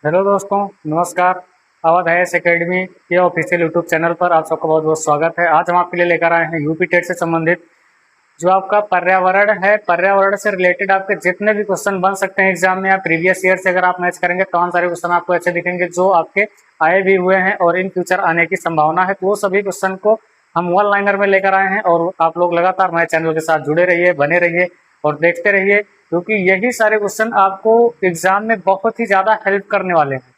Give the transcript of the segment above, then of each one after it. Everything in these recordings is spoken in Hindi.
हेलो दोस्तों, नमस्कार। अवध आईएएस एकेडमी के ऑफिशियल यूट्यूब चैनल पर आप सबका बहुत बहुत स्वागत है। आज हम आपके लिए लेकर आए हैं यूपी टेट से संबंधित जो आपका पर्यावरण है, पर्यावरण से रिलेटेड आपके जितने भी क्वेश्चन बन सकते हैं एग्जाम में या प्रीवियस ईयर से अगर आप मैच करेंगे तमाम सारे क्वेश्चन आपको अच्छे दिखेंगे जो आपके आए भी हुए हैं और इन फ्यूचर आने की संभावना है। तो वो सभी क्वेश्चन को हम वन लाइनर में लेकर आए हैं और आप लोग लगातार हमारे चैनल के साथ जुड़े रहिए, बने रहिए और देखते रहिए, क्योंकि यही सारे क्वेश्चन आपको एग्जाम में बहुत ही ज़्यादा हेल्प करने वाले हैं।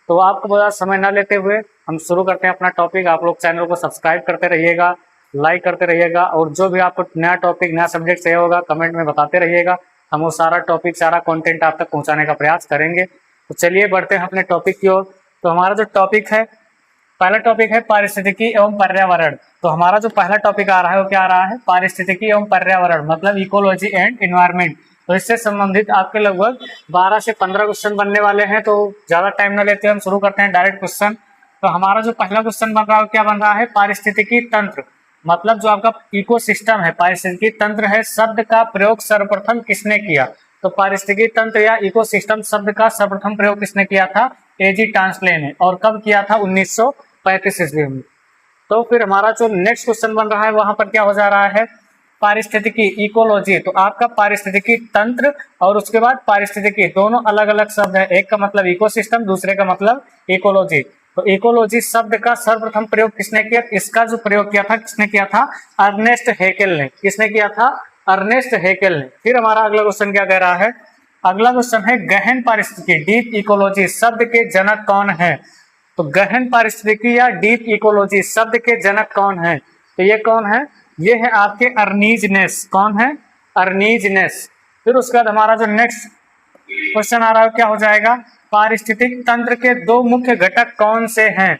तो आपको बहुत समय ना लेते हुए हम शुरू करते हैं अपना टॉपिक। आप लोग चैनल को सब्सक्राइब करते रहिएगा, लाइक करते रहिएगा और जो भी आपको नया टॉपिक, नया सब्जेक्ट चाहिए होगा कमेंट में बताते रहिएगा। हम वो सारा टॉपिक, सारा कंटेंट आप तक पहुंचाने का प्रयास करेंगे। तो चलिए बढ़ते हैं अपने टॉपिक की ओर। तो हमारा जो टॉपिक है, पहला टॉपिक है पारिस्थितिकी एवं पर्यावरण। तो हमारा जो पहला टॉपिक आ रहा है वो क्या आ रहा है? पारिस्थितिकी एवं पर्यावरण, मतलब इकोलॉजी एंड एनवायरनमेंट। तो इससे संबंधित आपके लगभग 12 से 15 क्वेश्चन बनने वाले हैं। तो ज़्यादा टाइम न लेते हम शुरू करते हैं डायरेक्ट क्वेश्चन। तो हमारा जो पहला क्वेश्चन बन रहा है क्या बन रहा है? पारिस्थितिकी तंत्र, मतलब जो आपका इकोसिस्टम है, पारिस्थितिकी तंत्र है, शब्द का प्रयोग सर्वप्रथम किसने किया? तो पारिस्थितिकी तंत्र या इकोसिस्टम शब्द का सर्वप्रथम प्रयोग किसने किया था? एजी टांसले ने। और कब किया था? 1935 ईस्वी में। तो फिर हमारा जो नेक्स्ट क्वेश्चन बन रहा है वहां पर क्या हो जा रहा है? पारिस्थितिकी, इकोलॉजी। तो आपका पारिस्थितिकी तंत्र और उसके बाद पारिस्थितिकी दोनों अलग अलग शब्द है। एक का मतलब इकोसिस्टम, दूसरे का मतलब इकोलॉजी। तो इकोलॉजी शब्द का सर्वप्रथम प्रयोग किसने किया? इसका जो प्रयोग किया था किसने किया था? अर्नेस्ट हेकेल ने। किसने किया था? अर्नेस्ट हेकेल ने। फिर हमारा अगला क्वेश्चन क्या कह रहा है? अगला क्वेश्चन है गहन पारिस्थितिकी, डीप इकोलॉजी शब्द के जनक कौन है? तो गहन पारिस्थितिकी या डीप इकोलॉजी शब्द के जनक कौन है? तो ये कौन है? ये है आपके अर्नीजनेस। कौन है? अर्नीजनेस। फिर उसके बाद हमारा जो नेक्स्ट क्वेश्चन आ रहा है क्या हो जाएगा? पारिस्थितिक तंत्र के दो मुख्य घटक कौन से हैं?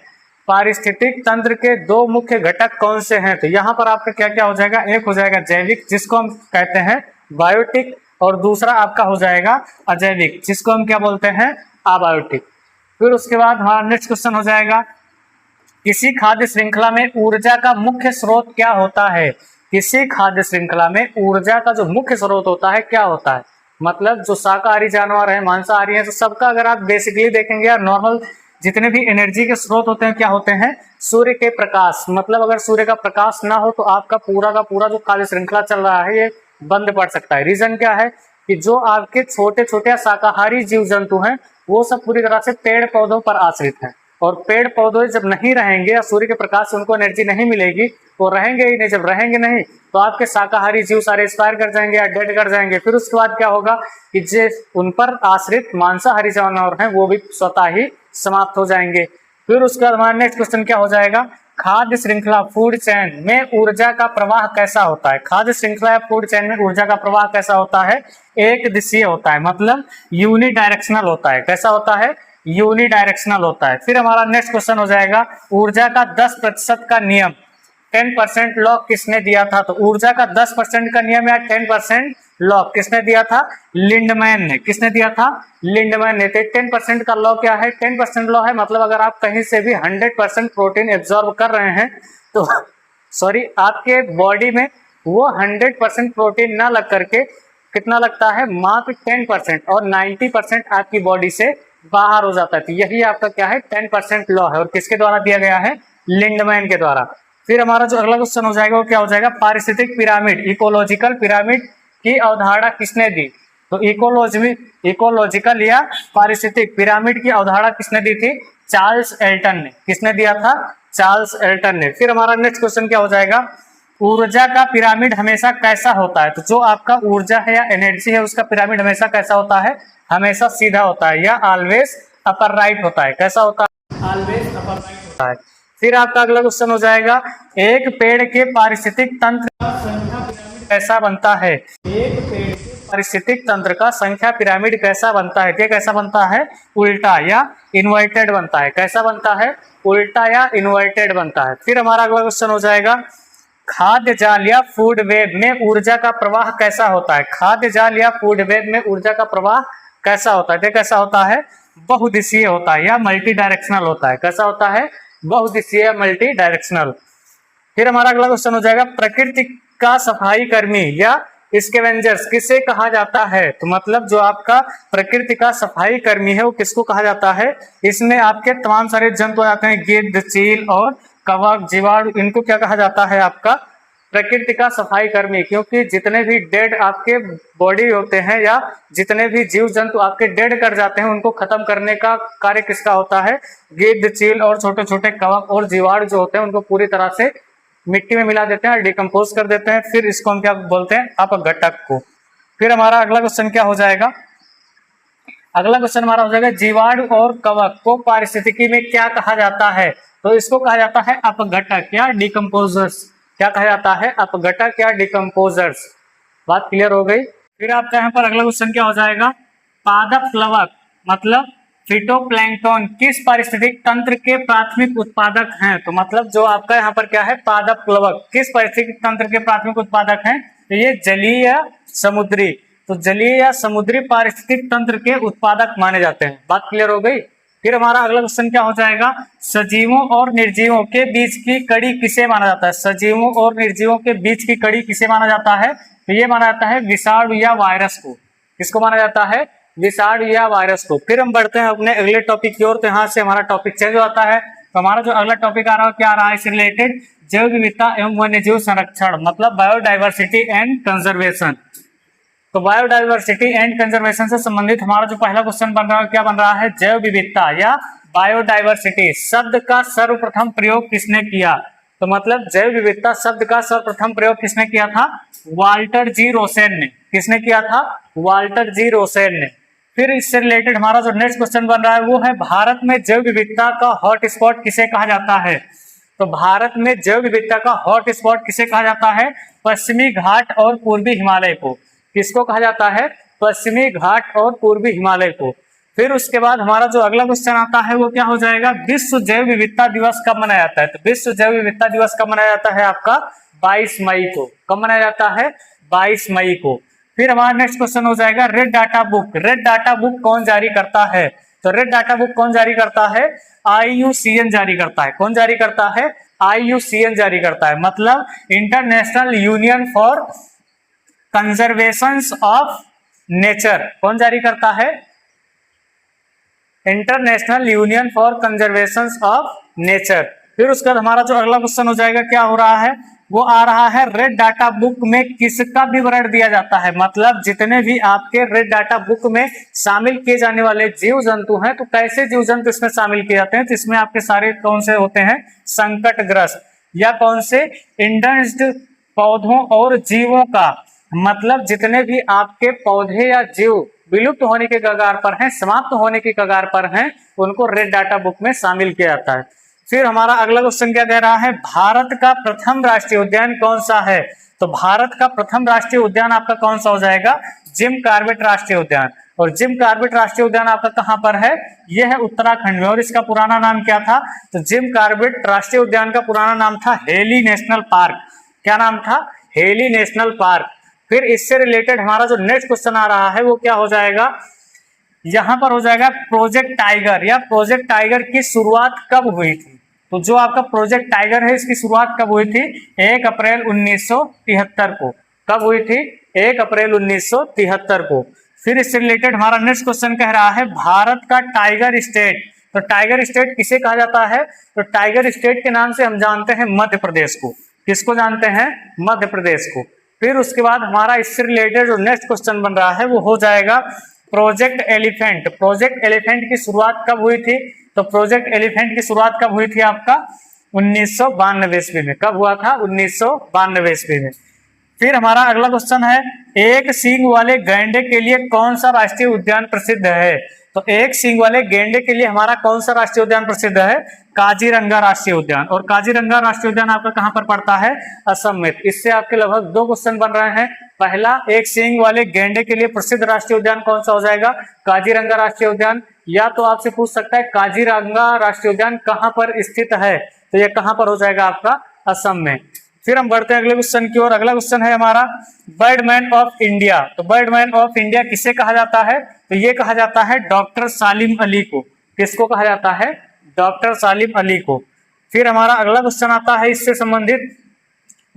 पारिस्थितिक तंत्र के दो मुख्य घटक कौन से हैं? तो यहाँ पर आपका क्या क्या हो जाएगा? एक हो जाएगा जैविक, जिसको हम कहते हैं बायोटिक, और दूसरा आपका हो जाएगा अजैविक, जिसको हम क्या बोलते हैं? अबायोटिक। फिर उसके बाद हमारा नेक्स्ट क्वेश्चन हो जाएगा किसी खाद्य श्रृंखला में ऊर्जा का मुख्य स्रोत क्या होता है? किसी खाद्य श्रृंखला में ऊर्जा का जो मुख्य स्रोत होता है क्या होता है? मतलब जो शाकाहारी जानवर है, मांसाहारी है, तो सबका अगर आप बेसिकली देखेंगे या नॉर्मल जितने भी एनर्जी के स्रोत होते हैं क्या होते हैं? सूर्य के प्रकाश। मतलब अगर सूर्य का प्रकाश ना हो तो आपका पूरा का पूरा जो खाद्य श्रृंखला चल रहा है ये बंद पड़ सकता है। रीजन क्या है? कि जो आपके छोटे छोटे शाकाहारी जीव जंतु हैं वो सब पूरी तरह से पेड़ पौधों पर आश्रित हैं, और पेड़ पौधे जब नहीं रहेंगे या सूर्य के प्रकाश से उनको एनर्जी नहीं मिलेगी तो रहेंगे ही नहीं। जब रहेंगे नहीं तो आपके शाकाहारी जीव सारे एक्सपायर कर जाएंगे या डेड कर जाएंगे। फिर उसके बाद क्या होगा कि जो उन पर आश्रित मांसाहारी जानवर हैं वो भी स्वतः ही समाप्त हो जाएंगे। फिर उसके बाद हमारा नेक्स्ट क्वेश्चन क्या हो जाएगा? खाद्य श्रृंखला, फूड चेन में ऊर्जा का प्रवाह कैसा होता है? खाद्य श्रृंखला या फूड चेन में ऊर्जा का प्रवाह कैसा होता है? एक दिशीय होता है, मतलब यूनिडायरेक्शनल होता है। कैसा होता है? यूनिडायरेक्शनल होता है। फिर हमारा नेक्स्ट क्वेश्चन हो जाएगा ऊर्जा का 10% का नियम, 10% लॉ किसने दिया था? तो ऊर्जा का 10% का नियम या 10% लॉ किसने दिया था? लिंडमैन ने। किसने दिया था? लिंडमैन ने। तो 10% का लॉ क्या है? 10% लॉ है मतलब अगर आप कहीं से भी 100% प्रोटीन एब्जॉर्ब कर रहे हैं तो सॉरी, आपके बॉडी में वो 100% प्रोटीन ना लग करके कितना लगता है? मात्र 10%, और 90% आपकी बॉडी से बाहर हो जाता है। तो यही आपका क्या है? 10% लॉ है, और किसके द्वारा दिया गया है? लिंडमैन के द्वारा। फिर हमारा जो अगला क्वेश्चन हो जाएगा वो क्या हो जाएगा? पारिस्थितिक पिरामिड, इकोलॉजिकल पिरामिड की अवधारणा किसने दी? तो इकोलॉजिकल या पारिस्थितिक पिरामिड की अवधारणा किसने दी थी? चार्ल्स एल्टन ने। किसने दिया था? चार्ल्स एल्टन ने। फिर हमारा नेक्स्ट क्वेश्चन क्या हो जाएगा? ऊर्जा का पिरामिड हमेशा कैसा होता है? तो जो आपका ऊर्जा है या एनर्जी है उसका पिरामिड हमेशा कैसा होता है? हमेशा सीधा होता है या ऑलवेज अपर राइट होता है। कैसा होता है? ऑलवेज अपर राइट होता है। फिर आपका अगला क्वेश्चन हो जाएगा एक पेड़ के पारिस्थितिक तंत्र का संख्या पिरामिड कैसा बनता है? एक पेड़ के पारिस्थितिक तंत्र का संख्या पिरामिड कैसा बनता है? कैसा बनता है? उल्टा या इन्वर्टेड बनता है। कैसा बनता है? उल्टा या इन्वर्टेड बनता है। फिर हमारा अगला क्वेश्चन हो जाएगा खाद्य जाल या फूड वेब में ऊर्जा का प्रवाह कैसा होता है? खाद्य जाल या फूड वेब में ऊर्जा का प्रवाह कैसा होता है? कैसा होता है? बहुदिशीय होता है या मल्टी डायरेक्शनल होता है। कैसा होता है? बहुदिशीय या मल्टी डायरेक्शनल। फिर हमारा अगला क्वेश्चन हो जाएगा प्रकृति का सफाई कर्मी या स्कैवेंजर्स किसे कहा जाता है? तो मतलब जो आपका प्रकृति का सफाई कर्मी है वो किसको कहा जाता है? इसमें आपके तमाम सारे जंतु आते हैं, गिद्ध, चील और कवक, जीवाणु, इनको क्या कहा जाता है? आपका प्रकृति का सफाई कर्मी। क्योंकि जितने भी डेड आपके बॉडी होते हैं या जितने भी जीव जंतु आपके डेड कर जाते हैं उनको खत्म करने का कार्य किसका होता है? गिद्ध, चील और छोटे छोटे कवक और जीवाणु जो होते हैं उनको पूरी तरह से मिट्टी में मिला देते हैं और डिकम्पोज कर देते हैं। फिर इसको हम क्या बोलते हैं? अपघटक को। फिर हमारा अगला क्वेश्चन क्या हो जाएगा? अगला क्वेश्चन हमारा हो जाएगा जीवाणु और कवक को पारिस्थितिकी में क्या कहा जाता है? तो इसको कहा जाता है अपघटक या डिकम्पोजर्स। क्या कहा जाता है? अपघटक या डिकम्पोजर्स। बात क्लियर हो गई। फिर आपका यहाँ पर अगला क्वेश्चन क्या हो जाएगा? पादप प्लवक मतलब फिटोप्लैंक्टन किस पारिस्थितिक तंत्र के प्राथमिक उत्पादक हैं? तो मतलब जो आपका यहाँ पर क्या है? पादप प्लवक किस पारिस्थितिक तंत्र के प्राथमिक उत्पादक हैं? तो ये जलीय या समुद्री, तो जलीय या समुद्री पारिस्थितिक तंत्र के उत्पादक माने जाते हैं। बात क्लियर हो गई। फिर हमारा अगला क्वेश्चन क्या हो जाएगा? सजीवों और निर्जीवों के बीच की कड़ी किसे माना जाता है? सजीवों और निर्जीवों के बीच की कड़ी किसे माना जाता है? तो ये माना जाता है विषाणु या वायरस को। किसको माना जाता है? विषाणु या वायरस को। फिर हम बढ़ते हैं अपने अगले टॉपिक की ओर। तो यहाँ से हमारा टॉपिक चेंज होता है। तो हमारा जो अगला टॉपिक आ रहा है क्या आ रहा है? इससे रिलेटेड जैव विविधता एवं वन्यजीव संरक्षण मतलब बायोडाइवर्सिटी एंड कंजर्वेशन। तो बायोडाइवर्सिटी एंड कंजर्वेशन से संबंधित हमारा जो पहला क्वेश्चन बन रहा है क्या बन रहा है? जैव विविधता या बायोडाइवर्सिटी शब्द का सर्वप्रथम प्रयोग किसने किया? तो मतलब जैव विविधता शब्द का सर्वप्रथम प्रयोग किसने किया था? वाल्टर जी रोसेन ने। किसने किया था? वाल्टर जी रोसेन ने। फिर इससे रिलेटेड हमारा जो नेक्स्ट क्वेश्चन बन रहा है वो है भारत में जैव विविधता का हॉटस्पॉट किसे कहा जाता है? तो भारत में जैव विविधता का हॉटस्पॉट किसे कहा जाता है? पश्चिमी घाट और पूर्वी हिमालय को। किसको कहा जाता है? पश्चिमी घाट और पूर्वी हिमालय को। फिर उसके बाद हमारा जो अगला क्वेश्चन आता है वो क्या हो जाएगा? विश्व जैव विविधता दिवस कब मनाया जाता है? तो विश्व जैव विविधता दिवस कब मनाया जाता है? आपका 22 मई को। कब मनाया जाता है? 22 मई को। फिर हमारा नेक्स्ट क्वेश्चन हो जाएगा red data book. Red data book कौन जारी करता है? तो रेड डाटा बुक कौन जारी करता है? IUCN जारी करता है। कौन जारी करता है? IUCN जारी करता है। मतलब international union for conservation of nature. कौन जारी करता है? International union for conservation of nature. फिर उसके बाद हमारा जो अगला क्वेश्चन हो जाएगा क्या हो रहा है? वो आ रहा है रेड डाटा बुक में किसका विवरण दिया जाता है? मतलब जितने भी आपके रेड डाटा बुक में शामिल किए जाने वाले जीव जंतु हैं तो कैसे जीव जंतु इसमें शामिल किए जाते हैं? तो इसमें आपके सारे कौन से होते हैं? संकटग्रस्त या कौन से? इंडस्ड पौधों और जीवों का। मतलब जितने भी आपके पौधे या जीव विलुप्त होने के कगार पर हैं, समाप्त होने के कगार पर हैं, उनको रेड डाटा बुक में शामिल किया जाता है। फिर हमारा अगला क्वेश्चन क्या कह रहा है? भारत का प्रथम राष्ट्रीय उद्यान कौन सा है? तो भारत का प्रथम राष्ट्रीय उद्यान आपका कौन सा हो जाएगा? जिम कॉर्बेट राष्ट्रीय उद्यान। और जिम कॉर्बेट राष्ट्रीय उद्यान आपका कहां पर है? यह है उत्तराखंड में। और इसका पुराना नाम क्या था? तो जिम कॉर्बेट राष्ट्रीय उद्यान का पुराना नाम था हेली नेशनल पार्क। क्या नाम था? Heli national park. फिर इससे रिलेटेड हमारा जो नेक्स्ट क्वेश्चन आ रहा है वो क्या हो जाएगा? यहां पर हो जाएगा प्रोजेक्ट टाइगर या प्रोजेक्ट टाइगर की शुरुआत कब हुई थी? तो जो आपका प्रोजेक्ट टाइगर है इसकी शुरुआत कब हुई थी? 1 अप्रैल 1973 को। कब हुई थी? 1 अप्रैल 1973 को। फिर इससे रिलेटेड हमारा नेक्स्ट क्वेश्चन कह रहा है भारत का टाइगर स्टेट। तो टाइगर स्टेट किसे कहा जाता है? तो टाइगर स्टेट के नाम से हम जानते हैं मध्य प्रदेश को। किसको जानते हैं? मध्य प्रदेश को। फिर उसके बाद हमारा इससे रिलेटेड जो नेक्स्ट क्वेश्चन बन रहा है वो हो जाएगा प्रोजेक्ट एलिफेंट। प्रोजेक्ट एलिफेंट की शुरुआत कब हुई थी? तो प्रोजेक्ट एलिफेंट की शुरुआत कब हुई थी आपका? 1992 ईस्वी में। कब हुआ था? 1992 ईस्वी में। फिर हमारा अगला क्वेश्चन है एक सींग वाले गैंडे के लिए कौन सा राष्ट्रीय उद्यान प्रसिद्ध है? तो एक सींग वाले गैंडे के लिए हमारा कौन सा राष्ट्रीय उद्यान प्रसिद्ध है? काजीरंगा राष्ट्रीय उद्यान। और काजीरंगा राष्ट्रीय उद्यान आपका कहां पर पड़ता है? असम में। इससे आपके लगभग 2 क्वेश्चन बन रहे हैं। पहला, एक सींग वाले गैंडे के लिए प्रसिद्ध राष्ट्रीय उद्यान कौन सा हो जाएगा? काजीरंगा राष्ट्रीय उद्यान। या तो आपसे पूछ सकता है काजीरंगा राष्ट्रीय उद्यान कहां पर स्थित है? तो यह कहां पर हो जाएगा? आपका असम में। फिर हम बढ़ते हैं अगले क्वेश्चन की ओर। अगला क्वेश्चन है हमारा बर्डमैन ऑफ इंडिया। तो बर्डमैन ऑफ इंडिया किसे कहा जाता है? तो ये कहा जाता है डॉक्टर सालिम अली को। किसको कहा जाता है? डॉक्टर सालिम अली को। फिर हमारा अगला क्वेश्चन आता है इससे संबंधित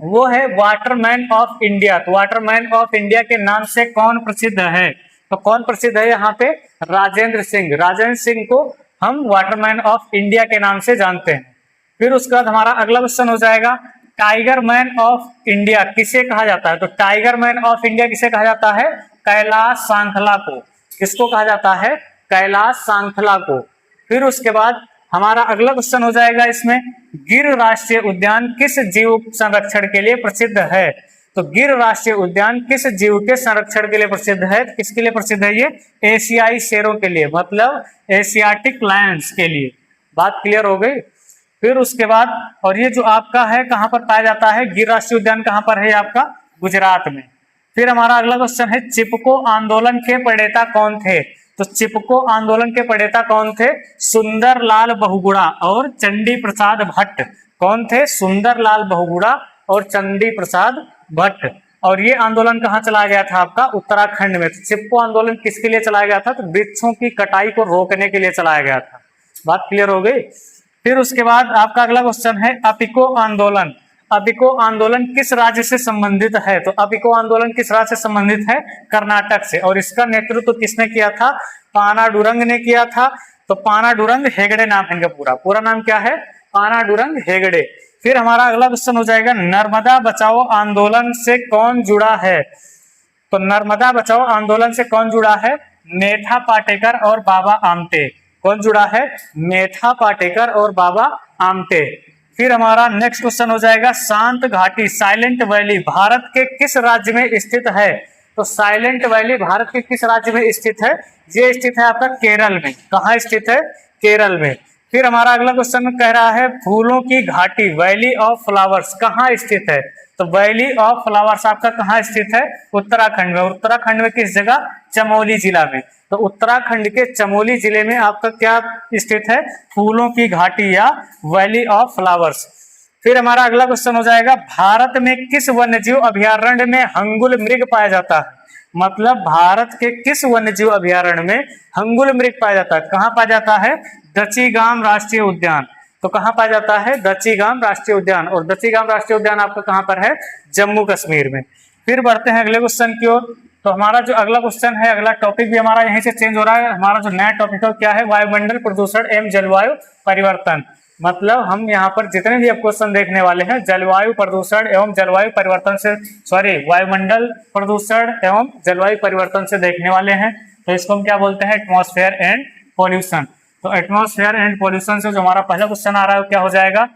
वो है वाटरमैन ऑफ इंडिया। तो वाटरमैन ऑफ इंडिया के नाम से कौन प्रसिद्ध है? तो कौन प्रसिद्ध है यहाँ पे? राजेंद्र सिंह। राजेंद्र सिंह को हम वाटरमैन ऑफ इंडिया के नाम से जानते हैं। फिर उसके बाद हमारा अगला क्वेश्चन हो जाएगा, टाइगर मैन ऑफ इंडिया किसे कहा जाता है? तो टाइगर मैन ऑफ इंडिया किसे कहा जाता है? कैलाश सांखला को। किसको कहा जाता है? कैलाश सांखला को। फिर उसके बाद हमारा अगला क्वेश्चन हो जाएगा इसमें, गिर राष्ट्रीय उद्यान किस जीव संरक्षण के लिए प्रसिद्ध है? तो गिर राष्ट्रीय उद्यान किस जीव के संरक्षण के लिए प्रसिद्ध है? किसके लिए प्रसिद्ध है ये? एशियाई शेरों के लिए, मतलब एशियाटिक लायंस के लिए। बात क्लियर हो गई। फिर उसके बाद, और ये जो आपका है कहां पर पाया जाता है? गिर राष्ट्रीय उद्यान कहां पर है आपका? गुजरात में। फिर हमारा अगला क्वेश्चन है, चिपको आंदोलन के प्रणेता कौन थे? तो चिपको आंदोलन के प्रणेता कौन थे? सुंदरलाल बहुगुणा और चंडी प्रसाद भट्ट। कौन थे? सुंदरलाल बहुगुणा और चंडी प्रसाद भट्ट। और ये आंदोलन कहाँ चलाया गया था आपका? उत्तराखंड में। तो चिपको आंदोलन किसके लिए चलाया गया था? तो वृक्षों की कटाई को रोकने के लिए चलाया गया था। बात क्लियर हो गई। फिर उसके बाद आपका अगला क्वेश्चन है, अपिको आंदोलन। अपिको आंदोलन किस राज्य से संबंधित है? तो अपिको आंदोलन किस राज्य से संबंधित है? कर्नाटक से। और इसका नेतृत्व किसने किया था? पानाडुरंग ने किया था। तो पानाडुरंग हेगड़े नाम है इनका। पूरा नाम क्या है? पानाडुरंग हेगड़े। फिर हमारा अगला क्वेश्चन हो जाएगा, नर्मदा बचाओ आंदोलन से कौन जुड़ा है? तो नर्मदा बचाओ आंदोलन से कौन जुड़ा है? मेधा पाटेकर और बाबा आमटे। कौन जुड़ा है? मेधा पाटेकर और बाबा आमटे। फिर हमारा नेक्स्ट क्वेश्चन हो जाएगा, शांत घाटी साइलेंट वैली भारत के किस राज्य में स्थित है? तो साइलेंट वैली भारत के किस राज्य में स्थित है? ये स्थित है आपका केरल में। कहाँ स्थित है? केरल में। फिर हमारा अगला क्वेश्चन कह रहा है, फूलों की घाटी वैली ऑफ फ्लावर्स कहाँ स्थित है? तो वैली ऑफ फ्लावर्स आपका कहाँ स्थित है? उत्तराखंड में। उत्तराखंड में किस जगह? चमोली जिला में। तो उत्तराखंड के चमोली जिले में आपका क्या स्थित है? फूलों की घाटी या वैली ऑफ फ्लावर्स। फिर हमारा अगला क्वेश्चन हो जाएगा, भारत में किस वन्यजीव अभयारण्य में हंगुल मृग पाया जाता है? मतलब भारत के किस वन्यजीव अभयारण्य में हंगुल मृग पाया जाता है? कहाँ पाया जाता है? दचीगाम राष्ट्रीय उद्यान। तो कहाँ पाया जाता है? दचीगाम राष्ट्रीय उद्यान। और दचीगाम राष्ट्रीय उद्यान आपका कहाँ पर है? जम्मू कश्मीर में। फिर बढ़ते हैं अगले क्वेश्चन की ओर। तो हमारा जो अगला क्वेश्चन है, अगला टॉपिक भी हमारा यहीं से चेंज हो रहा है। हमारा जो नया टॉपिक है क्या है? वायुमंडल प्रदूषण एवं जलवायु परिवर्तन। मतलब हम यहाँ पर जितने भी अब क्वेश्चन देखने वाले हैं जलवायु प्रदूषण एवं जलवायु परिवर्तन से, वायुमंडल प्रदूषण एवं जलवायु परिवर्तन से देखने वाले हैं। तो इसको हम क्या बोलते हैं? Atmosphere and pollution. तो एटमॉस्फेयर एंड पॉल्यूशन से जो हमारा पहला क्वेश्चन आ रहा है वो क्या हो जाएगा?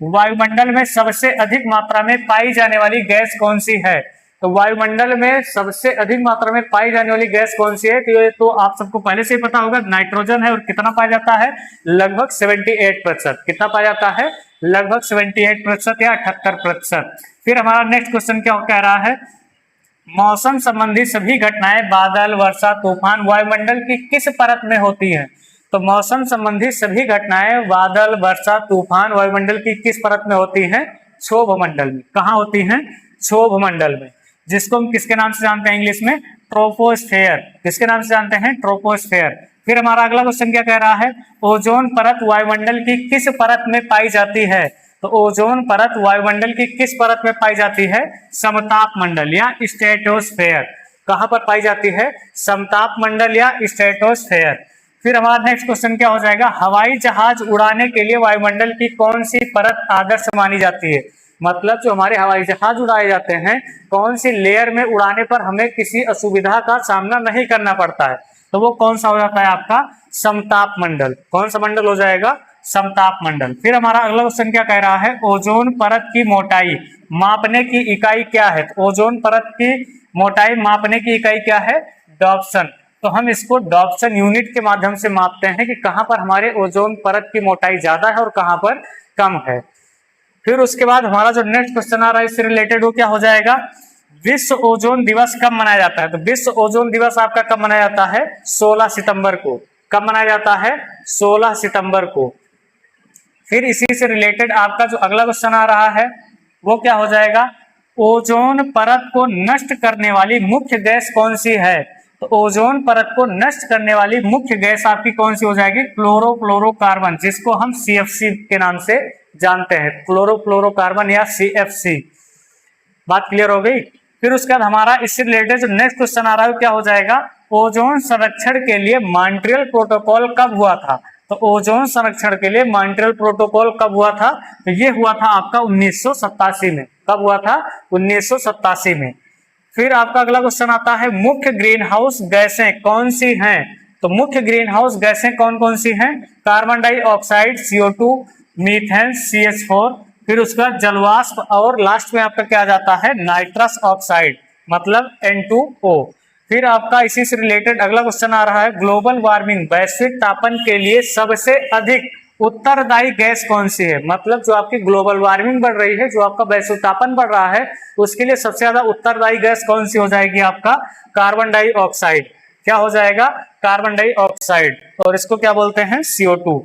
वायुमंडल में सबसे अधिक मात्रा में पाई जाने वाली गैस कौन सी है? तो वायुमंडल में सबसे अधिक मात्रा में पाई जाने वाली गैस कौन सी है? तो आप सबको पहले से ही पता होगा, नाइट्रोजन है। और कितना पाया जाता है? लगभग 78%। कितना पाया जाता है? लगभग 78% या 78%। फिर हमारा नेक्स्ट क्वेश्चन क्या कह रहा है, मौसम संबंधी सभी घटनाएं बादल, वर्षा, तूफान वायुमंडल की किस परत में होती है? तो मौसम संबंधी सभी घटनाएं बादल, वर्षा, तूफान वायुमंडल की किस परत में होती है? क्षोभ मंडल में। कहाँ होती है? क्षोभ मंडल में, जिसको हम किसके नाम से जानते हैं इंग्लिश में? ट्रोपोस्फेयर। किसके नाम से जानते हैं? ट्रोपोस्फेयर। फिर हमारा अगला क्वेश्चन क्या कह रहा है, ओजोन परत वायुमंडल की किस परत में पाई जाती है? तो ओजोन परत वायुमंडल की किस परत में पाई जाती है? समताप मंडल या स्ट्रेटोस्फेयर। कहां पर पाई जाती है? समताप मंडल या स्ट्रेटोस्फेयर। फिर हमारा नेक्स्ट क्वेश्चन क्या हो जाएगा, हवाई जहाज उड़ाने के लिए वायुमंडल की कौन सी परत आदर्श मानी जाती है? मतलब जो हमारे हवाई जहाज उड़ाए जाते हैं, कौन सी लेयर में उड़ाने पर हमें किसी असुविधा का सामना नहीं करना पड़ता है? तो वो कौन सा हो जाता है आपका? समताप मंडल। कौन सा मंडल हो जाएगा? समताप मंडल। फिर हमारा अगला क्वेश्चन क्या कह रहा है, ओजोन परत की मोटाई मापने की इकाई क्या है? तो ओजोन परत की मोटाई मापने की इकाई क्या है? डॉप्सन। तो हम इसको डॉप्सन यूनिट के माध्यम से मापते हैं कि कहां पर हमारे ओजोन परत की मोटाई ज्यादा है और कहां पर कम है। फिर उसके बाद हमारा जो नेक्स्ट क्वेश्चन आ रहा है इससे रिलेटेड वो क्या हो जाएगा, विश्व ओजोन दिवस कब मनाया जाता है? तो विश्व ओजोन दिवस आपका कब मनाया जाता है? 16 सितंबर को। कब मनाया जाता है? 16 सितंबर को। फिर इसी से रिलेटेड आपका जो अगला क्वेश्चन आ रहा है वो क्या हो जाएगा, ओजोन परत को नष्ट करने वाली मुख्य गैस कौन सी है? तो ओजोन परत को नष्ट करने वाली मुख्य गैस आपकी कौन सी हो जाएगी? क्लोरोफ्लोरोकार्बन, जिसको हम CFC के नाम से जानते हैं, क्लोरोफ्लोरोकार्बन या CFC। बात क्लियर हो गई। फिर उसके बाद हमारा इससे रिलेटेड जो नेक्स्ट क्वेश्चन आ रहा है क्या हो जाएगा, ओजोन संरक्षण के लिए मॉन्ट्रियल प्रोटोकॉल कब हुआ था। तो ओजोन संरक्षण के लिए मॉन्ट्रियल प्रोटोकॉल कब हुआ था, तो ये हुआ था आपका 1987 में। कब हुआ था, 1987 में। फिर आपका अगला क्वेश्चन आता है मुख्य ग्रीन हाउस गैसें कौन सी हैं। तो मुख्य ग्रीन हाउस गैसें कौन कौन सी हैं, carbon dioxide CO2, methane CH4, फिर उसका जलवाष्प, और लास्ट में आपका क्या आ जाता है, नाइट्रस ऑक्साइड मतलब N2O। फिर आपका इसी से रिलेटेड अगला क्वेश्चन आ रहा है ग्लोबल वार्मिंग वैश्विक तापन के लिए सबसे अधिक उत्तरदायी गैस कौन सी है। मतलब जो आपकी ग्लोबल वार्मिंग बढ़ रही है, जो आपका वैश्विक तापन बढ़ रहा है, उसके लिए सबसे ज्यादा उत्तरदायी गैस कौन सी हो जाएगी, आपका कार्बन डाइऑक्साइड। क्या हो जाएगा, कार्बन डाइऑक्साइड, और इसको क्या बोलते हैं, CO2।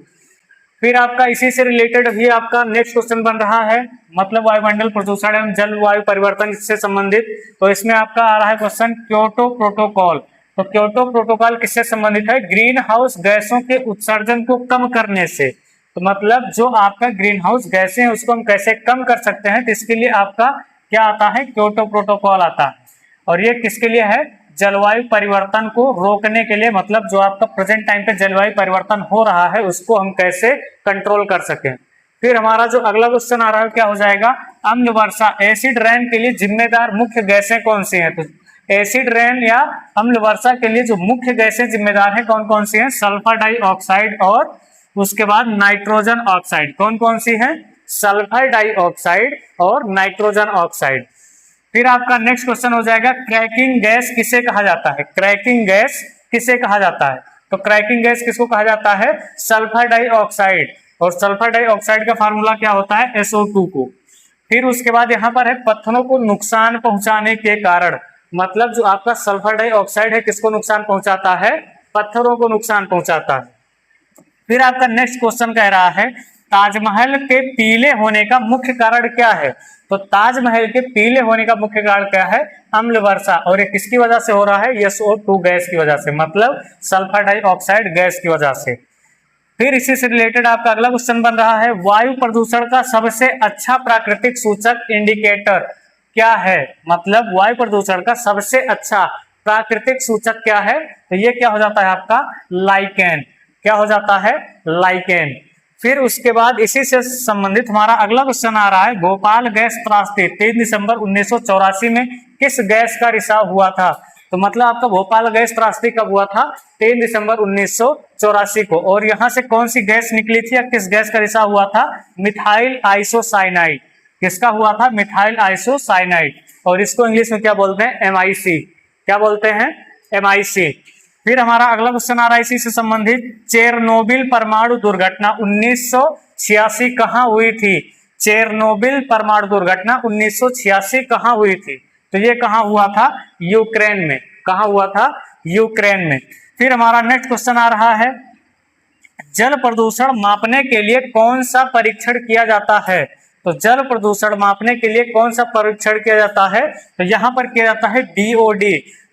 फिर आपका इसी से रिलेटेड भी आपका नेक्स्ट क्वेश्चन बन रहा है, मतलब वायुमंडल प्रदूषण एवं जलवायु परिवर्तन से संबंधित। तो इसमें आपका आ रहा है क्वेश्चन क्योटो प्रोटोकॉल। तो क्योटो प्रोटोकॉल किससे संबंधित है, ग्रीन हाउस गैसों के उत्सर्जन को कम करने से। तो मतलब जो आपका ग्रीन हाउस गैसें हैं उसको हम कैसे कम कर सकते हैं, तो इसके लिए आपका क्या आता है, क्योटो प्रोटोकॉल आता है। और ये किसके लिए है, जलवायु परिवर्तन को रोकने के लिए, मतलब जो आपका प्रेजेंट टाइम पे जलवायु परिवर्तन हो रहा है उसको हम कैसे कंट्रोल कर सकें। फिर हमारा जो अगला क्वेश्चन आ रहा है क्या हो जाएगा, अम्ल वर्षा एसिड रेन के लिए जिम्मेदार मुख्य गैसें कौन सी हैं। तो एसिड रेन या अम्ल वर्षा के लिए जो मुख्य गैसें जिम्मेदार हैं कौन कौन सी हैं, सल्फर डाइऑक्साइड और उसके बाद नाइट्रोजन ऑक्साइड। कौन कौन सी है, सल्फर डाइऑक्साइड और नाइट्रोजन ऑक्साइड। फिर आपका नेक्स्ट क्वेश्चन हो जाएगा क्रैकिंग गैस किसे कहा जाता है। क्रैकिंग गैस किसे कहा जाता है, तो क्रैकिंग गैस किसको कहा जाता है, सल्फर डाइऑक्साइड, और सल्फर डाइऑक्साइड का फार्मूला क्या होता है, SO2 को। फिर उसके बाद यहाँ पर है पत्थरों को नुकसान पहुंचाने के कारण, मतलब जो आपका सल्फर डाइऑक्साइड है किसको नुकसान पहुंचाता है, पत्थरों को नुकसान पहुंचाता है। फिर आपका नेक्स्ट क्वेश्चन कह रहा है ताजमहल के पीले होने का मुख्य कारण क्या है। तो ताजमहल के पीले होने का मुख्य कारण क्या है, अम्ल वर्षा, और ये किसकी वजह से हो रहा है, SO2 गैस की वजह से, मतलब सल्फर डाइऑक्साइड गैस की वजह से। फिर इसी से रिलेटेड आपका अगला क्वेश्चन बन रहा है वायु प्रदूषण का सबसे अच्छा प्राकृतिक सूचक इंडिकेटर क्या है। मतलब वायु प्रदूषण का सबसे अच्छा प्राकृतिक सूचक क्या है, तो ये क्या हो जाता है आपका लाइकेन। क्या हो जाता है, लाइकेन। फिर उसके बाद इसी से संबंधित हमारा अगला क्वेश्चन आ रहा है भोपाल गैस त्रासदी 3 दिसंबर 1984 में किस गैस का रिसाव हुआ था। तो मतलब आपका भोपाल गैस त्रासदी कब हुआ था, 3 दिसंबर 1984 को। और यहाँ से कौन सी गैस निकली थी या किस गैस का रिसाव हुआ था, मिथाइल आइसोसाइनाइड। किसका हुआ था, मिथाइल आइसोसाइनाइड, और इसको इंग्लिश में क्या बोलते हैं, MIC। क्या बोलते हैं, MIC। फिर हमारा अगला क्वेश्चन आ रहा है इसी से संबंधित चेरनोबिल परमाणु दुर्घटना 1986 कहाँ हुई थी। चेरनोबिल परमाणु दुर्घटना 1986 कहाँ हुई थी, तो ये कहाँ हुआ था, यूक्रेन में। कहाँ हुआ था, यूक्रेन में। फिर हमारा नेक्स्ट क्वेश्चन आ रहा है जल प्रदूषण मापने के लिए कौन सा परीक्षण किया जाता है। तो जल प्रदूषण मापने के लिए कौन सा परीक्षण किया जाता है, तो यहाँ पर किया जाता है BOD,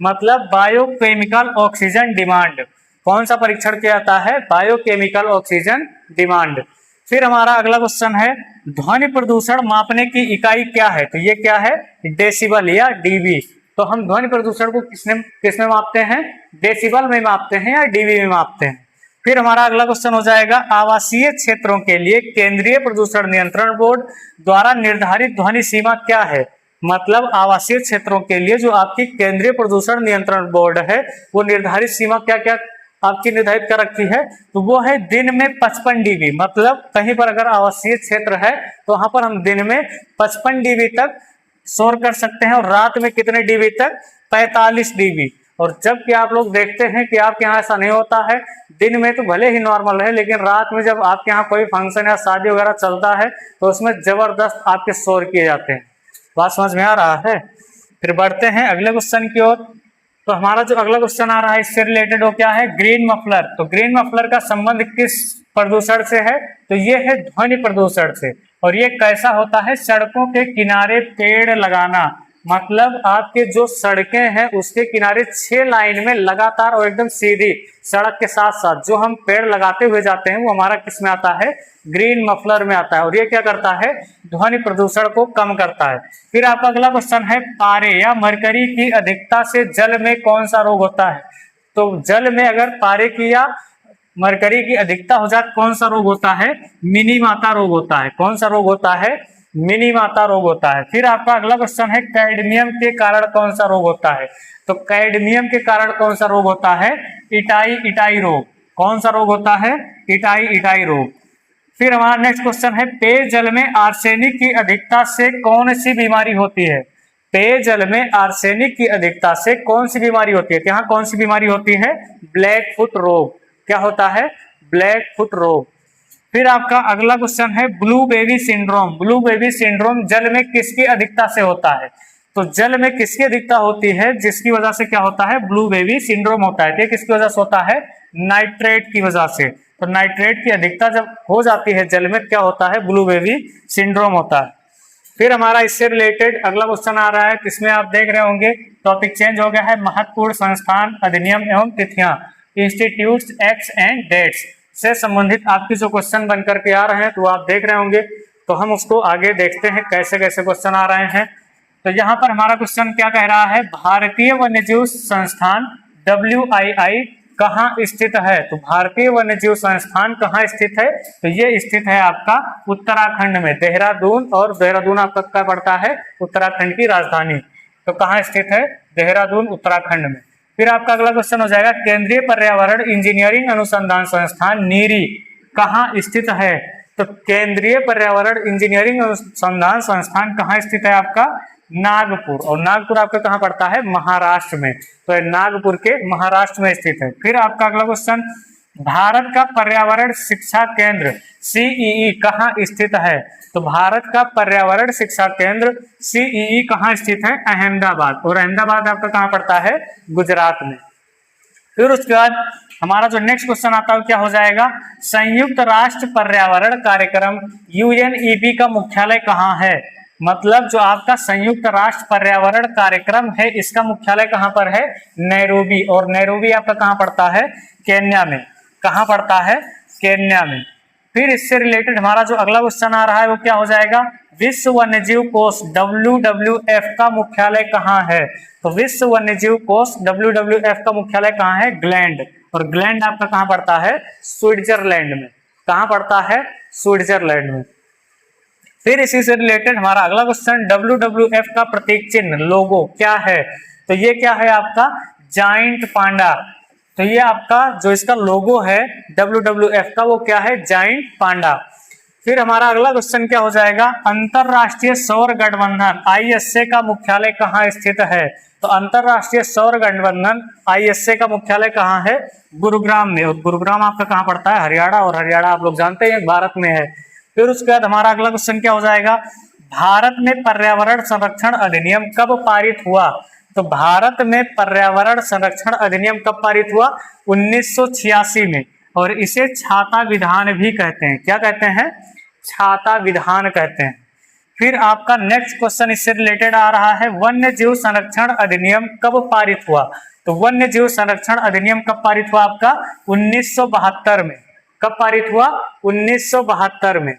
मतलब बायोकेमिकल ऑक्सीजन डिमांड। कौन सा परीक्षण किया जाता है, बायोकेमिकल ऑक्सीजन डिमांड। फिर हमारा अगला क्वेश्चन है ध्वनि प्रदूषण मापने की इकाई क्या है, तो ये क्या है, डेसिबल या DB। तो हम ध्वनि प्रदूषण को किसमें मापते हैं, डेसिबल में मापते हैं या DB में मापते हैं। फिर हमारा अगला क्वेश्चन हो जाएगा आवासीय क्षेत्रों के लिए केंद्रीय प्रदूषण नियंत्रण बोर्ड द्वारा निर्धारित ध्वनि सीमा क्या है। मतलब आवासीय क्षेत्रों के लिए जो आपकी केंद्रीय प्रदूषण नियंत्रण बोर्ड है वो निर्धारित सीमा क्या क्या आपकी निर्धारित कर रखी है, तो वो है दिन में 55 dB। मतलब कहीं पर अगर आवासीय क्षेत्र है तो वहां पर हम दिन में 55 dB तक शोर कर सकते हैं, और रात में कितने dB तक, 45 dB। और जबकि आप लोग देखते हैं कि आपके यहाँ ऐसा नहीं होता है, दिन में तो भले ही नॉर्मल है लेकिन रात में जब आपके यहाँ कोई फंक्शन या शादी वगैरह चलता है तो उसमें जबरदस्त आपके शोर किए जाते हैं। बात समझ में आ रहा है। फिर बढ़ते हैं अगले क्वेश्चन की ओर। तो हमारा जो अगला क्वेश्चन आ रहा है इससे रिलेटेड वो क्या है, ग्रीन मफलर। तो ग्रीन मफलर का संबंध किस प्रदूषण से है, तो ये है ध्वनि प्रदूषण से। और ये कैसा होता है, सड़कों के किनारे पेड़ लगाना, मतलब आपके जो सड़कें हैं उसके किनारे 6 लाइन में लगातार और एकदम सीधी सड़क के साथ साथ जो हम पेड़ लगाते हुए जाते हैं वो हमारा किस में आता है, ग्रीन मफलर में आता है। और ये क्या करता है, ध्वनि प्रदूषण को कम करता है। फिर आपका अगला क्वेश्चन है, पारे या मरकरी की अधिकता से जल में कौन सा रोग होता है। तो जल में अगर पारे की या मरकरी की अधिकता हो जाए कौन सा रोग होता है, मिनी माता रोग होता है। कौन सा रोग होता है, मिनी माता रोग होता है। फिर आपका अगला क्वेश्चन है, कैडमियम के कारण कौन सा रोग होता है। तो कैडमियम के कारण कौन सा रोग होता है, इटाई रोग। कौन सा रोग होता है, इटाई रोग। फिर हमारा नेक्स्ट क्वेश्चन है, पेयजल में आर्सेनिक की अधिकता से कौन सी बीमारी होती है। पेयजल में आर्सेनिक की अधिकता से कौन सी बीमारी होती है, यहाँ कौन सी बीमारी होती है, ब्लैक फुट रोग। क्या होता है, ब्लैक फुट रोग। फिर आपका अगला क्वेश्चन है, blue baby syndrome. Blue baby syndrome जल में किसकी अधिकता से होता है। तो जल में किसकी अधिकता होती है जिसकी वजह से क्या होता है, ब्लू बेबी सिंड्रोम होता है। तो किसकी वजह से होता है, नाइट्रेट की वजह से। तो नाइट्रेट की अधिकता जब हो जाती है जल में क्या होता है, ब्लू बेबी सिंड्रोम होता है। फिर हमारा इससे रिलेटेड अगला क्वेश्चन आ रहा है, इसमें आप देख रहे होंगे टॉपिक चेंज हो गया है, महत्वपूर्ण संस्थान अधिनियम एवं तिथियां, इंस्टीट्यूट्स एक्ट्स एंड डेट्स से संबंधित आपके जो क्वेश्चन बनकर के आ रहे हैं तो आप देख रहे होंगे। तो हम उसको आगे देखते हैं कैसे कैसे क्वेश्चन आ रहे हैं। तो यहाँ पर हमारा क्वेश्चन क्या कह रहा है, भारतीय वन्यजीव संस्थान WII कहाँ स्थित है। तो भारतीय वन्यजीव संस्थान कहाँ स्थित है, तो ये स्थित है आपका उत्तराखंड में, देहरादून। और देहरादून आपका क्या पड़ता है, उत्तराखंड की राजधानी। तो कहाँ स्थित है, देहरादून उत्तराखंड में। फिर आपका अगला क्वेश्चन हो जाएगा, केंद्रीय पर्यावरण इंजीनियरिंग अनुसंधान संस्थान नीरी कहाँ स्थित है। तो केंद्रीय पर्यावरण इंजीनियरिंग अनुसंधान संस्थान कहाँ स्थित है आपका, नागपुर। और नागपुर आपका कहाँ पड़ता है, महाराष्ट्र में। तो नागपुर के महाराष्ट्र में स्थित है। फिर आपका अगला क्वेश्चन, भारत का पर्यावरण शिक्षा केंद्र CEE कहाँ स्थित है। तो भारत का पर्यावरण शिक्षा केंद्र CEE कहाँ स्थित है, अहमदाबाद। और अहमदाबाद आपका कहाँ पड़ता है, गुजरात में। फिर उसके बाद हमारा जो नेक्स्ट क्वेश्चन आता है क्या हो जाएगा, संयुक्त राष्ट्र पर्यावरण कार्यक्रम UNEP का मुख्यालय कहाँ है। मतलब जो आपका संयुक्त राष्ट्र पर्यावरण कार्यक्रम है इसका मुख्यालय कहाँ पर है, नैरोबी। और नैरोबी आपका कहाँ पड़ता है, केन्या में। कहाँ पड़ता है, केन्या में। फिर इससे रिलेटेड हमारा जो अगला क्वेश्चन आ रहा है वो क्या हो जाएगा, विश्व वन्यजीव कोष WWF का मुख्यालय कहाँ है। तो विश्व वन्यजीव कोष WWF का मुख्यालय कहाँ है, ग्लैंड। और ग्लैंड आपका कहाँ पड़ता है, स्विट्जरलैंड में। कहाँ पड़ता है, स्विट्जरलैंड में। फिर इसी से रिलेटेड हमारा अगला क्वेश्चन, WWF का प्रतीक चिन्ह लोगो क्या है। तो ये क्या है आपका, जाइंट पांडा। तो ये आपका जो इसका लोगो है WWF का वो क्या है, जाइंट पांडा। फिर हमारा अगला क्वेश्चन क्या हो जाएगा, अंतरराष्ट्रीय सौर गठबंधन ISA का मुख्यालय कहाँ स्थित है। तो अंतरराष्ट्रीय सौर गठबंधन ISA का मुख्यालय कहाँ है, गुरुग्राम में। और गुरुग्राम आपका कहाँ पड़ता है, हरियाणा। और हरियाणा आप लोग जानते हैं भारत में है। फिर उसके बाद हमारा अगला क्वेश्चन क्या हो जाएगा, भारत में पर्यावरण संरक्षण अधिनियम कब पारित हुआ। तो भारत में पर्यावरण संरक्षण अधिनियम कब पारित हुआ, 1986 में। और इसे छाता विधान भी कहते हैं। क्या कहते हैं, छाता विधान कहते हैं। फिर आपका नेक्स्ट क्वेश्चन इससे रिलेटेड आ रहा है, वन्य जीव संरक्षण अधिनियम कब पारित हुआ। तो वन्य जीव संरक्षण अधिनियम कब पारित हुआ आपका, 1972 में। कब पारित हुआ, 1972 में।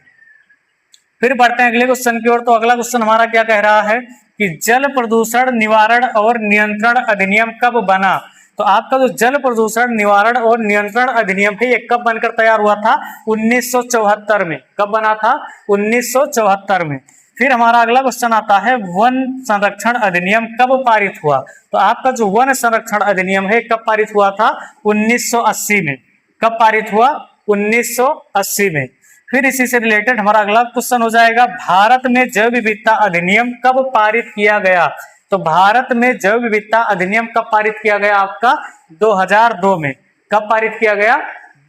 फिर बढ़ते हैं अगले क्वेश्चन की ओर। तो अगला क्वेश्चन हमारा क्या कह रहा है कि जल प्रदूषण निवारण और नियंत्रण अधिनियम कब बना। तो आपका जो जल प्रदूषण निवारण और नियंत्रण अधिनियम है ये कब बनकर तैयार हुआ था, 1974 में। कब बना था, 1974 में। फिर हमारा अगला क्वेश्चन आता है, वन संरक्षण अधिनियम कब पारित हुआ। तो आपका जो वन संरक्षण अधिनियम है कब पारित हुआ था, 1980 में। कब पारित हुआ, 1980 में। फिर इसी से रिलेटेड हमारा अगला क्वेश्चन हो जाएगा, भारत में जैव विविधता अधिनियम कब पारित किया गया। तो भारत में जैव विविधता अधिनियम कब पारित किया गया आपका, 2002 में। कब पारित किया गया,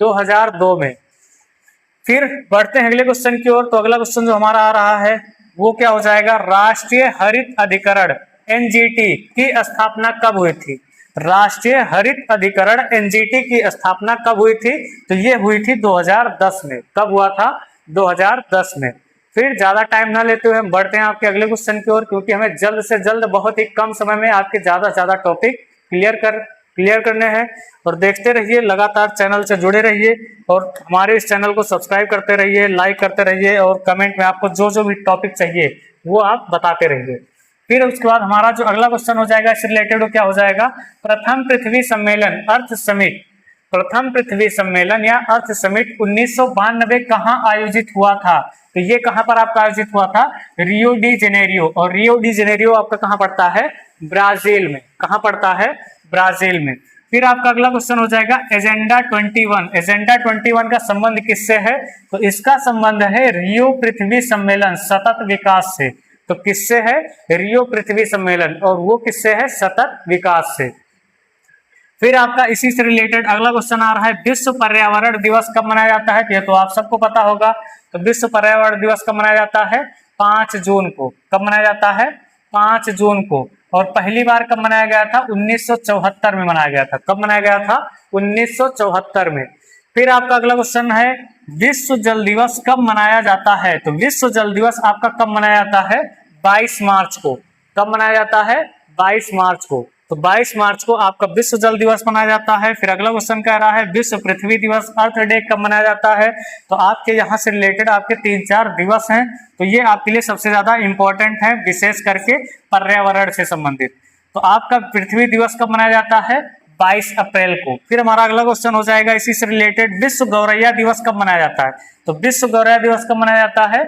2002 में। फिर बढ़ते हैं अगले क्वेश्चन की ओर। तो अगला क्वेश्चन जो हमारा आ रहा है वो क्या हो जाएगा, राष्ट्रीय हरित अधिकरण NGT की स्थापना कब हुई थी। राष्ट्रीय हरित अधिकरण NGT की स्थापना कब हुई थी, तो ये हुई थी 2010 में। कब हुआ था, 2010 में। फिर ज्यादा टाइम ना लेते हुए हम बढ़ते हैं आपके अगले क्वेश्चन की ओर, क्योंकि हमें जल्द से जल्द बहुत ही कम समय में आपके ज्यादा से ज्यादा टॉपिक क्लियर करने हैं। और देखते रहिए, लगातार चैनल से जुड़े रहिए और हमारे इस चैनल को सब्सक्राइब करते रहिए, लाइक करते रहिए और कमेंट में आपको जो जो भी टॉपिक चाहिए वो आप बताते रहिए। फिर उसके बाद हमारा जो अगला क्वेश्चन हो जाएगा इससे रिलेटेड वो क्या हो जाएगा, प्रथम पृथ्वी सम्मेलन अर्थ समिट, प्रथम पृथ्वी सम्मेलन या अर्थ समिट 1992 कहाँ आयोजित हुआ था? तो ये कहां पर आपका आयोजित हुआ था? Rio de Janeiro. और रियो डी जेनेरियो आपका कहां पड़ता है? ब्राजील में। कहां पड़ता है? ब्राजील में। फिर आपका अगला क्वेश्चन हो जाएगा एजेंडा 21। एजेंडा 21 का संबंध किससे है? तो इसका संबंध है रियो पृथ्वी सम्मेलन सतत विकास से। तो किससे है? रियो पृथ्वी सम्मेलन, और वो किससे है? सतत विकास से। फिर आपका इसी से रिलेटेड अगला क्वेश्चन आ रहा है, विश्व पर्यावरण दिवस कब मनाया जाता है? ये तो आप सबको पता होगा। तो विश्व पर्यावरण दिवस कब मनाया जाता है? 5 जून को। कब मनाया जाता है? 5 जून को। और पहली बार कब मनाया गया था? 1974 में मनाया गया था। कब मनाया गया था? 1974 में। फिर आपका अगला क्वेश्चन है, विश्व जल दिवस कब मनाया जाता है? तो विश्व जल दिवस आपका कब मनाया जाता है? 22 मार्च को। कब मनाया जाता है? 22 मार्च को। तो 22 मार्च को आपका विश्व जल दिवस मनाया जाता है। फिर अगला क्वेश्चन कह रहा है, विश्व पृथ्वी दिवस अर्थ डे कब मनाया जाता है? तो आपके यहाँ से रिलेटेड आपके 3-4 दिवस हैं, तो ये आपके लिए सबसे ज्यादा इंपॉर्टेंट है, विशेष करके पर्यावरण से संबंधित। तो आपका पृथ्वी दिवस कब मनाया जाता है? 22 अप्रैल को। फिर हमारा अगला क्वेश्चन हो जाएगा इसी से रिलेटेड, विश्व गौरैया दिवस कब मनाया जाता है? तो विश्व गौरैया दिवस कब मनाया जाता है?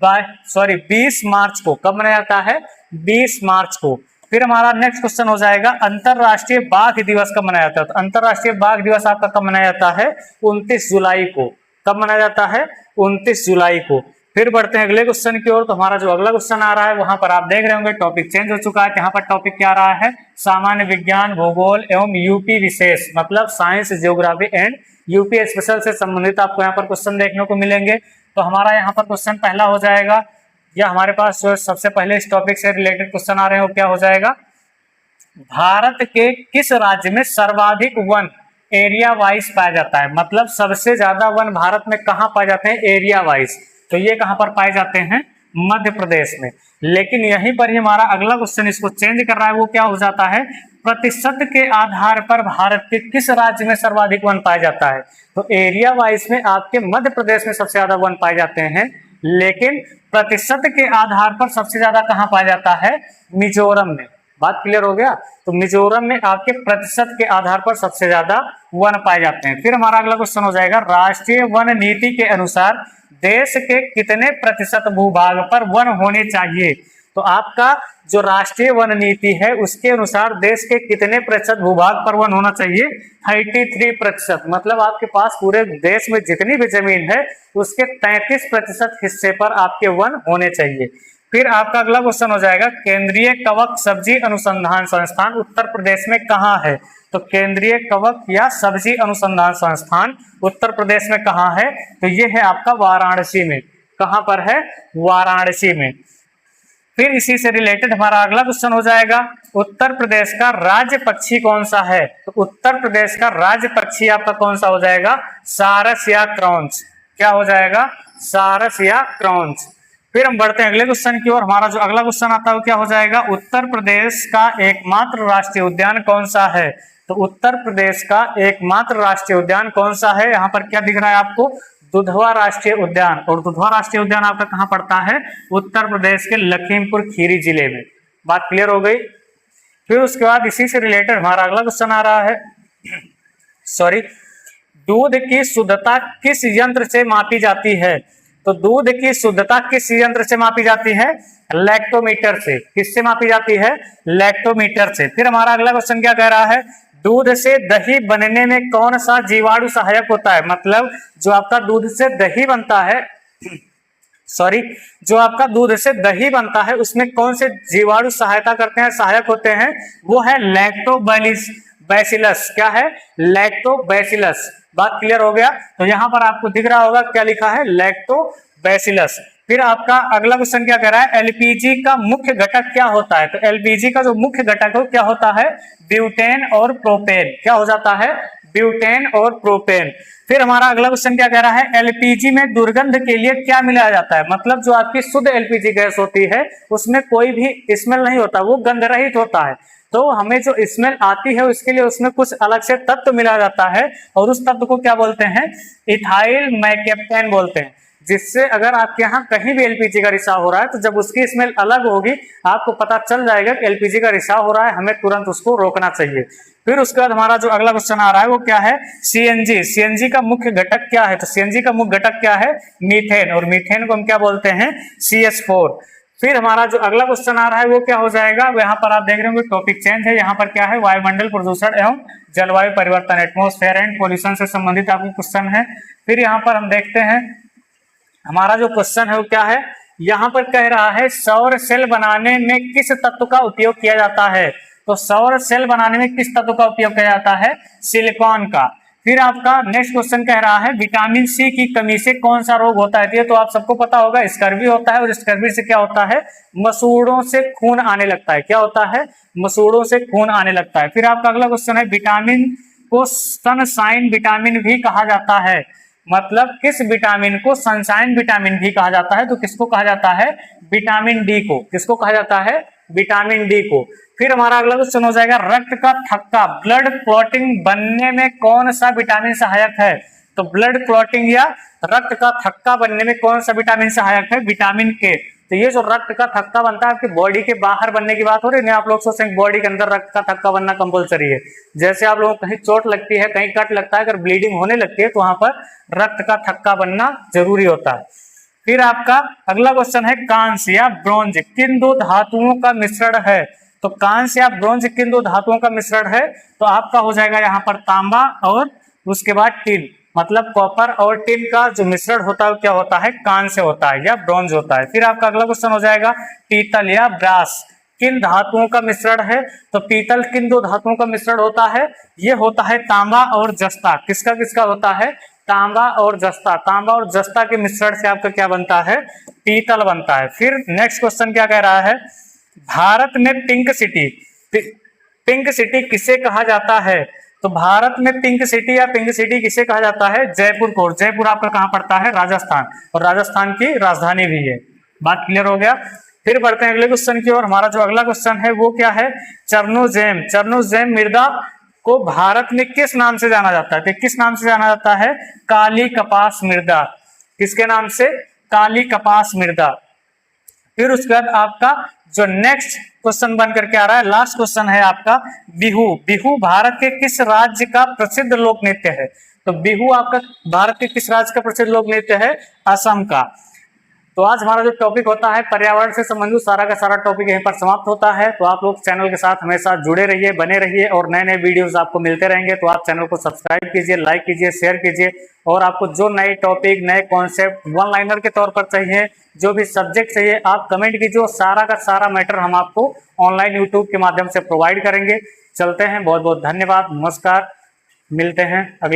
20 मार्च को। कब मनाया जाता है? 20 मार्च को। फिर हमारा नेक्स्ट क्वेश्चन हो जाएगा, अंतरराष्ट्रीय बाघ दिवस कब मनाया जाता है? तो अंतरराष्ट्रीय बाघ दिवस आपका कब मनाया जाता है? 29 जुलाई को। कब मनाया जाता है? 29 जुलाई को। फिर बढ़ते हैं अगले क्वेश्चन की ओर। तो हमारा जो अगला क्वेश्चन आ रहा है वहां पर आप देख रहे होंगे टॉपिक चेंज हो चुका है। यहाँ पर टॉपिक क्या आ रहा है? सामान्य विज्ञान, भूगोल एवं यूपी विशेष, मतलब science, geography and UP special से संबंधित आपको यहाँ पर क्वेश्चन देखने को मिलेंगे। तो हमारा यहाँ पर क्वेश्चन पहला हो जाएगा, या हमारे पास जो सबसे पहले इस टॉपिक से रिलेटेड क्वेश्चन आ रहे हैं वो क्या हो जाएगा, भारत के किस राज्य में सर्वाधिक वन एरिया वाइज पाया जाता है? मतलब सबसे ज्यादा वन भारत में कहां पाए जाते हैं एरिया वाइज? तो ये कहां पर पाए जाते हैं? मध्य प्रदेश में। लेकिन यहीं पर ही हमारा अगला क्वेश्चन इसको चेंज कर रहा है, वो क्या हो जाता है, प्रतिशत के आधार पर भारत के किस राज्य में सर्वाधिक वन पाया जाता है? तो एरिया वाइज में आपके मध्य प्रदेश में सबसे ज्यादा वन पाए जाते हैं, लेकिन प्रतिशत के आधार पर सबसे ज्यादा कहां पाया जाता है? मिजोरम में। बात क्लियर हो गया? तो मिजोरम में आपके प्रतिशत के आधार पर सबसे ज्यादा वन पाए जाते हैं। फिर हमारा अगला क्वेश्चन हो जाएगा, राष्ट्रीय वन नीति के अनुसार देश के कितने प्रतिशत भूभाग पर वन होने चाहिए? तो आपका जो राष्ट्रीय वन नीति है उसके अनुसार देश के कितने प्रतिशत भूभाग पर वन होना चाहिए? 33%। मतलब आपके पास पूरे देश में जितनी भी जमीन है उसके 33% हिस्से पर आपके वन होने चाहिए। फिर आपका अगला क्वेश्चन हो जाएगा, केंद्रीय कवक सब्जी अनुसंधान संस्थान उत्तर प्रदेश में कहाँ है? तो केंद्रीय कवक या सब्जी अनुसंधान संस्थान उत्तर प्रदेश में कहाँ है? तो ये है आपका वाराणसी में। कहाँ पर है? वाराणसी में। फिर इसी से रिलेटेड हमारा अगला क्वेश्चन हो जाएगा, उत्तर प्रदेश का राज्य पक्षी कौन सा है? तो उत्तर प्रदेश का राज्य पक्षी आपका कौन सा हो जाएगा? सारस या क्रॉन्च। क्या हो जाएगा? सारस या क्रॉन्च। फिर हम बढ़ते हैं अगले क्वेश्चन की ओर। हमारा जो अगला क्वेश्चन आता है वो क्या हो जाएगा, उत्तर प्रदेश का एकमात्र राष्ट्रीय उद्यान कौन सा है? तो उत्तर प्रदेश का एकमात्र राष्ट्रीय उद्यान कौन सा है? यहाँ पर क्या दिख रहा है आपको? दुधवा राष्ट्रीय उद्यान। और दुधवा राष्ट्रीय उद्यान आपका कहाँ पड़ता है? उत्तर प्रदेश के लखीमपुर खीरी जिले में। बात क्लियर हो गई? फिर उसके बाद इसी से रिलेटेड हमारा अगला क्वेश्चन आ रहा है, सॉरी, दूध की शुद्धता किस यंत्र से मापी जाती है? तो दूध की शुद्धता किस यंत्र से मापी जाती है? लैक्टोमीटर से। किससे मापी जाती है? लैक्टोमीटर से। फिर हमारा अगला क्वेश्चन क्या कह रहा है, दूध से दही बनने में कौन सा जीवाणु सहायक होता है? मतलब जो आपका दूध से दही बनता है, सॉरी, जो आपका दूध से दही बनता है उसमें कौन से जीवाणु सहायता करते हैं, सहायक होते हैं? वो है लैक्टोबैसिलस। क्या है? लैक्टोबैसिलस। बात क्लियर हो गया? तो यहां पर आपको दिख रहा होगा क्या लिखा है? लैक्टोबैसिलस। फिर आपका अगला क्वेश्चन क्या कह रहा है, एलपीजी का मुख्य घटक क्या होता है? तो एलपीजी का जो मुख्य घटक है क्या होता है? ब्यूटेन और प्रोपेन। क्या हो जाता है? ब्यूटेन और प्रोपेन। फिर हमारा अगला क्वेश्चन क्या कह रहा है, एलपीजी में दुर्गंध के लिए क्या मिलाया जाता है। मतलब जो आपकी शुद्ध एलपीजी गैस होती है उसमें कोई भी स्मेल नहीं होता, वो गंध रहित होता है। तो हमें जो स्मेल आती है उसके लिए उसमें कुछ अलग से तत्व मिलाया जाता है और उस तत्व को क्या बोलते हैं, इथाइल मैकेप्टेन बोलते हैं। जिससे अगर आपके यहाँ कहीं भी एलपीजी का रिसाव हो रहा है तो जब उसकी स्मेल अलग होगी आपको पता चल जाएगा कि एलपीजी का रिसाव हो रहा है, हमें तुरंत उसको रोकना चाहिए। फिर उसके बाद हमारा जो अगला क्वेश्चन आ रहा है वो क्या है, सीएनजी। सीएनजी का मुख्य घटक क्या है, तो सीएनजी का मुख्य घटक क्या है, मीथेन, और मीथेन को हम क्या बोलते हैं, CH4। फिर हमारा जो अगला क्वेश्चन आ रहा है वो क्या हो जाएगा, यहाँ पर आप देख रहे होंगे टॉपिक चेंज है, यहाँ पर क्या है, वायुमंडल प्रदूषण एवं जलवायु परिवर्तन, एटमॉस्फेयर एंड पॉल्यूशन से संबंधित आपको क्वेश्चन है। फिर यहाँ पर हम देखते हैं हमारा जो क्वेश्चन है वो क्या है, यहाँ पर कह रहा है सौर सेल बनाने में किस तत्व का उपयोग किया जाता है। तो सौर सेल बनाने में किस तत्व का उपयोग किया जाता है, सिलिकॉन का। फिर आपका नेक्स्ट क्वेश्चन कह रहा है विटामिन सी की कमी से कौन सा रोग होता है। तो आप सबको पता होगा स्कर्वी होता है, और स्कर्वी से क्या होता है, मसूड़ों से खून आने लगता है। क्या होता है, मसूड़ों से खून आने लगता है। फिर आपका अगला क्वेश्चन है विटामिन को सनशाइन विटामिन भी कहा जाता है। मतलब किस विटामिन को सनशाइन विटामिन भी कहा जाता है, तो किसको कहा जाता है, विटामिन डी को। किसको कहा जाता है, विटामिन डी को। फिर हमारा अगला क्वेश्चन हो जाएगा रक्त का थक्का, ब्लड क्लॉटिंग बनने में कौन सा विटामिन सहायक है। तो ब्लड क्लॉटिंग या रक्त का थक्का बनने में कौन सा विटामिन सहायक है, विटामिन के। तो ये जो रक्त का थक्का बनता है आपकी बॉडी के बाहर बनने की बात हो रही है, आप लोग सोचते हैं बॉडी के अंदर रक्त का थक्का बनना कंपलसरी है। जैसे आप लोगों को कहीं चोट लगती है, कहीं कट लगता है, अगर ब्लीडिंग होने लगती है तो वहां पर रक्त का थक्का बनना जरूरी होता है। फिर आपका अगला क्वेश्चन है कांस्य या ब्रोंज किन दो धातुओं का मिश्रण है। तो कांस्य या ब्रोंज किन दो धातुओं का मिश्रण है, तो आपका हो जाएगा यहाँ पर तांबा और उसके बाद टिन। मतलब कॉपर और टिन का जो मिश्रण होता है क्या होता है, कांस्य होता है या ब्रोंज होता है। फिर आपका अगला क्वेश्चन हो जाएगा पीतल या ब्रास किन धातुओं का मिश्रण है। तो पीतल किन दो धातुओं का मिश्रण होता है, ये होता है तांबा और जस्ता। किसका किसका होता है, तांबा और जस्ता। तांबा और जस्ता के मिश्रण से आपका क्या बनता है, पीतल बनता है। फिर नेक्स्ट क्वेश्चन क्या कह रहा है, भारत में पिंक सिटी, पिंक सिटी किसे कहा जाता है। तो भारत में पिंक सिटी या पिंक सिटी किसे कहा जाता है, जयपुर को। जयपुर आपका कहां पड़ता है, राजस्थान, और राजस्थान की राजधानी भी है। बात क्लियर हो गया। फिर बढ़ते हैं अगले क्वेश्चन की ओर। हमारा जो अगला क्वेश्चन है वो क्या है, चरनोजेम। चरनोजेम मृदा को भारत में किस नाम से जाना जाता है। तो किस नाम से जाना जाता है, काली कपास मृदा। किसके नाम से, काली कपास मृदा। फिर उसके बाद आपका जो नेक्स्ट क्वेश्चन बन करके आ रहा है, लास्ट क्वेश्चन है आपका बिहू। बिहू भारत के किस राज्य का प्रसिद्ध लोक नृत्य है। तो बिहू आपका भारत के किस राज्य का प्रसिद्ध लोक नृत्य है, असम का। तो आज हमारा जो टॉपिक होता है पर्यावरण से संबंधित सारा का सारा टॉपिक यहीं पर समाप्त होता है। तो आप लोग चैनल के साथ हमेशा जुड़े रहिए, बने रहिए, और नए नए वीडियोस आपको मिलते रहेंगे। तो आप चैनल को सब्सक्राइब कीजिए, लाइक कीजिए, शेयर कीजिए, और आपको जो नए टॉपिक, नए कॉन्सेप्ट वन लाइनर के तौर पर चाहिए, जो भी सब्जेक्ट चाहिए, आप कमेंट कीजिए, सारा का सारा मैटर हम आपको ऑनलाइन यूट्यूब के माध्यम से प्रोवाइड करेंगे। चलते हैं, बहुत बहुत धन्यवाद, नमस्कार, मिलते हैं अगले